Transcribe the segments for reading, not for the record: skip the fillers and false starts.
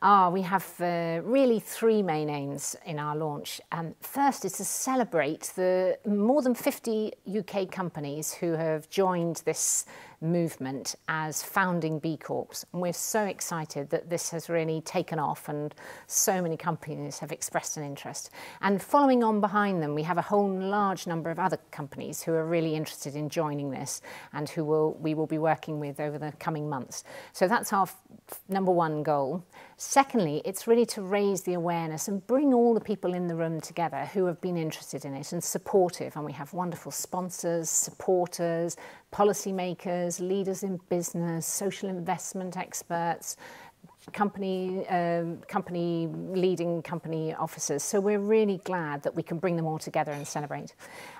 We have really three main aims in our launch. First is to celebrate the more than 50 UK companies who have joined this movement as founding B Corps. And we're so excited that this has really taken off and so many companies have expressed an interest. And following on behind them, we have a whole large number of other companies who are really interested in joining this and who we will be working with over the coming months. So that's our number one goal. Secondly, it's really to raise the awareness and bring all the people in the room together who have been interested in it and supportive. And we have wonderful sponsors, supporters, policymakers, leaders in business, social investment experts, leading company officers. So we're really glad that we can bring them all together and celebrate.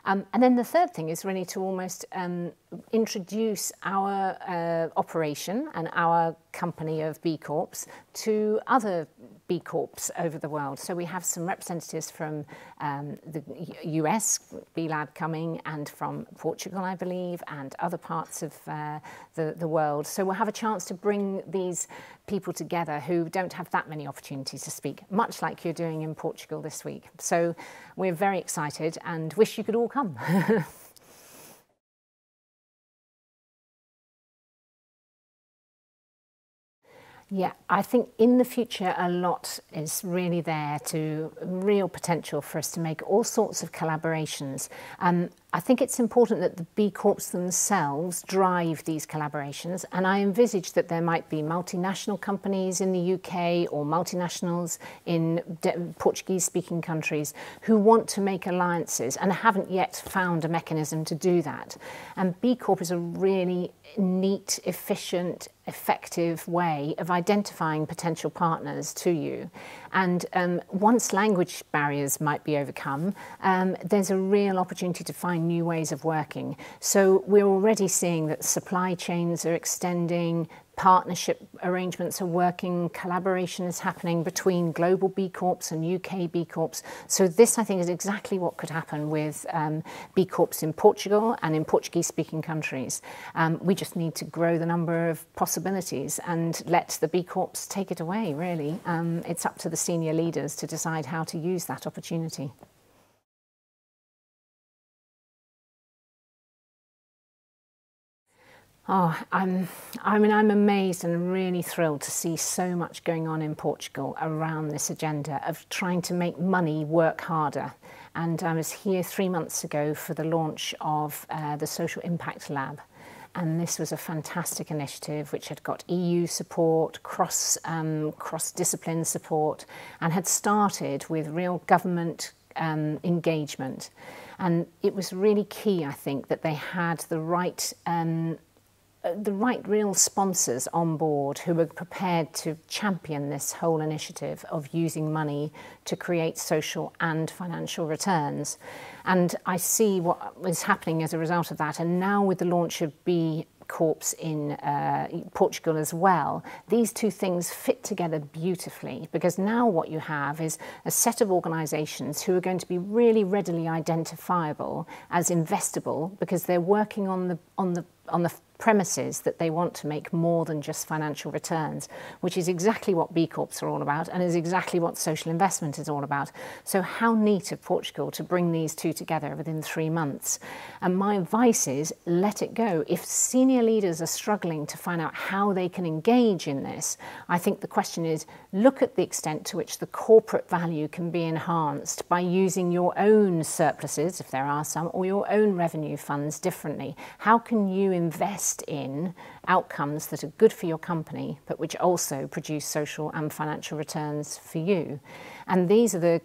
And then the third thing is really to almost introduce our operation and our company of B Corps to other B Corps over the world. So we have some representatives from the US B Lab coming, and from Portugal, I believe, and other parts of the world. So we'll have a chance to bring these people together who don't have that many opportunities to speak, much like you're doing in Portugal this week. So we're very excited and wish you could all come. Yeah, I think in the future a lot is really there to real potential for us to make all sorts of collaborations. I think it's important that the B Corps themselves drive these collaborations, and I envisage that there might be multinational companies in the UK or multinationals in Portuguese-speaking countries who want to make alliances and haven't yet found a mechanism to do that. And B Corp is a really neat, efficient, effective way of identifying potential partners to you. And once language barriers might be overcome, there's a real opportunity to find new ways of working. So we're already seeing that supply chains are extending, partnership arrangements are working, collaboration is happening between global B Corps and UK B Corps. So this, I think, is exactly what could happen with B Corps in Portugal and in Portuguese-speaking countries. We just need to grow the number of possibilities and let the B Corps take it away, really. It's up to the senior leaders to decide how to use that opportunity. I'm amazed and really thrilled to see so much going on in Portugal around this agenda of trying to make money work harder. And I was here 3 months ago for the launch of the Social Impact Lab. And this was a fantastic initiative which had got EU support, cross-discipline support, and had started with real government engagement. And it was really key, I think, that they had the right real sponsors on board who were prepared to champion this whole initiative of using money to create social and financial returns. And I see what is happening as a result of that. And now with the launch of B Corps in Portugal as well, these two things fit together beautifully, because now what you have is a set of organisations who are going to be really readily identifiable as investable, because they're working on the premises that they want to make more than just financial returns, which is exactly what B Corps are all about and is exactly what social investment is all about. So how neat of Portugal to bring these two together within 3 months. And my advice is, let it go. If senior leaders are struggling to find out how they can engage in this, I think the question is, look at the extent to which the corporate value can be enhanced by using your own surpluses, if there are some, or your own revenue funds differently. How can you invest in outcomes that are good for your company, but which also produce social and financial returns for you? And these are the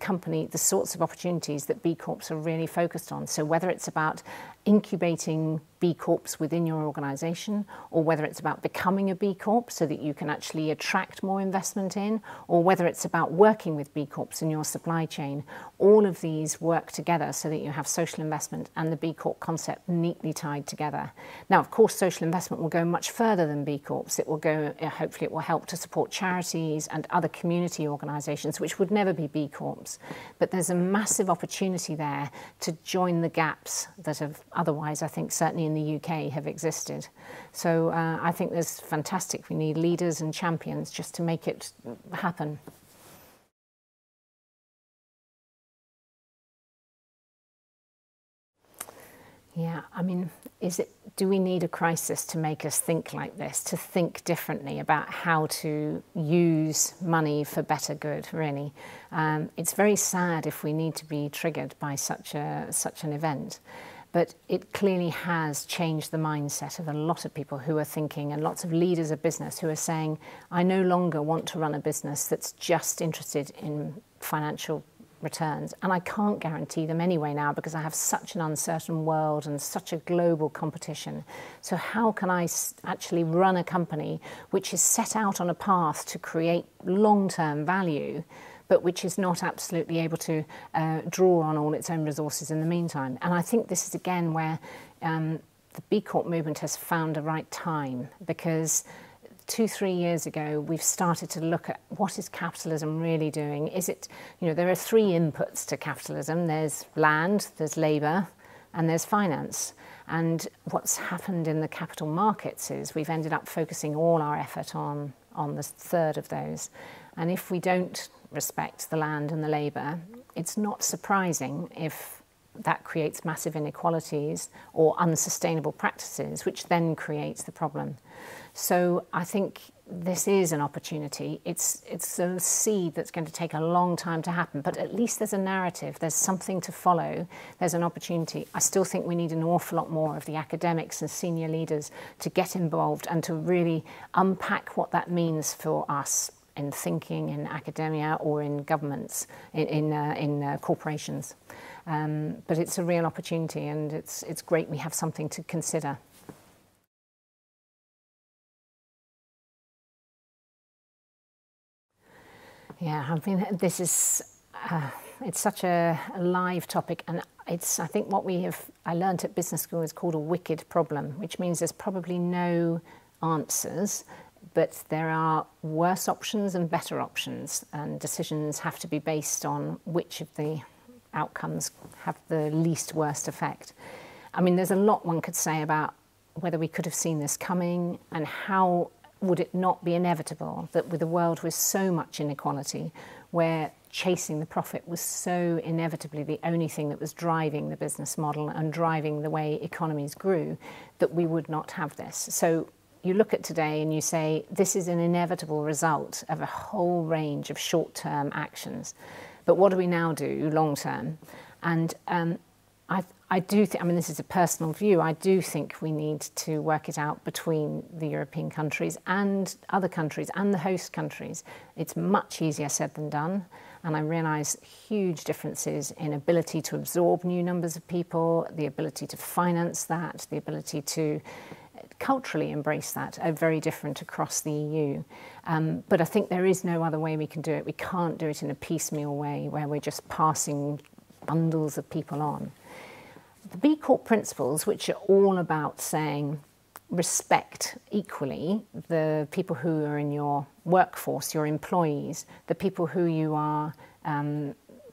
sorts of opportunities that B Corps are really focused on. So whether it's about incubating B Corps within your organisation, or whether it's about becoming a B Corp so that you can actually attract more investment in, or whether it's about working with B Corps in your supply chain, all of these work together so that you have social investment and the B Corp concept neatly tied together. Now, of course, social investment will go much further than B Corps. It will go, hopefully it will help to support charities and other community organisations which would never be B Corps. But there's a massive opportunity there to join the gaps that have otherwise, I think, certainly in the UK, have existed. So I think there's fantastic. We need leaders and champions just to make it happen. Yeah, I mean, do we need a crisis to make us think like this, to think differently about how to use money for better good, really? It's very sad if we need to be triggered by such an event. But it clearly has changed the mindset of a lot of people who are thinking, and lots of leaders of business who are saying, I no longer want to run a business that's just interested in financial returns, and I can't guarantee them anyway now because I have such an uncertain world and such a global competition. So how can I actually run a company which is set out on a path to create long-term value, but which is not absolutely able to draw on all its own resources in the meantime? And I think this is again where the B Corp movement has found a right time, because 2-3 years ago, we've started to look at what is capitalism really doing. Is it, there are 3 inputs to capitalism. There's land, there's labour, and there's finance. And what's happened in the capital markets is we've ended up focusing all our effort on the 3rd of those. And if we don't respect the land and the labour, it's not surprising if that creates massive inequalities or unsustainable practices, which then creates the problem. So I think this is an opportunity. It's a seed that's going to take a long time to happen, but at least there's a narrative, there's something to follow, there's an opportunity. I still think we need an awful lot more of the academics and senior leaders to get involved and to really unpack what that means for us in thinking, in academia, or in governments, in corporations. But it's a real opportunity, and it's great we have something to consider. Yeah, I mean, this is, it's such a live topic, and I think what I learned at business school is called a wicked problem, which means there's probably no answers, but there are worse options and better options, and decisions have to be based on which of the outcomes have the least worst effect. I mean, there's a lot one could say about whether we could have seen this coming, and how would it not be inevitable that with a world with so much inequality, where chasing the profit was so inevitably the only thing that was driving the business model and driving the way economies grew, that we would not have this. So you look at today and you say, this is an inevitable result of a whole range of short-term actions. But what do we now do long-term? And I do think, I mean, this is a personal view, I do think we need to work it out between the European countries and other countries and the host countries. It's much easier said than done, and I realise huge differences in ability to absorb new numbers of people, the ability to finance that, the ability to culturally embrace that are very different across the EU. But I think there is no other way we can do it. We can't do it in a piecemeal way where we're just passing bundles of people on. The B Corp principles, which are all about saying respect equally the people who are in your workforce, your employees, the people who you are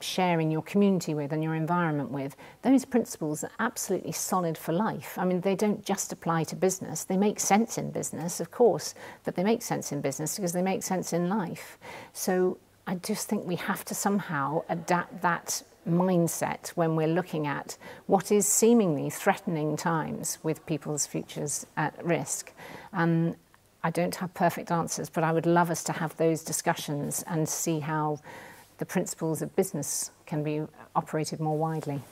sharing your community with and your environment with, those principles are absolutely solid for life. I mean, they don't just apply to business. They make sense in business, of course, but they make sense in business because they make sense in life. So I just think we have to somehow adapt that mindset when we're looking at what is seemingly threatening times with people's futures at risk. I don't have perfect answers, but I would love us to have those discussions and see how the principles of business can be operated more widely.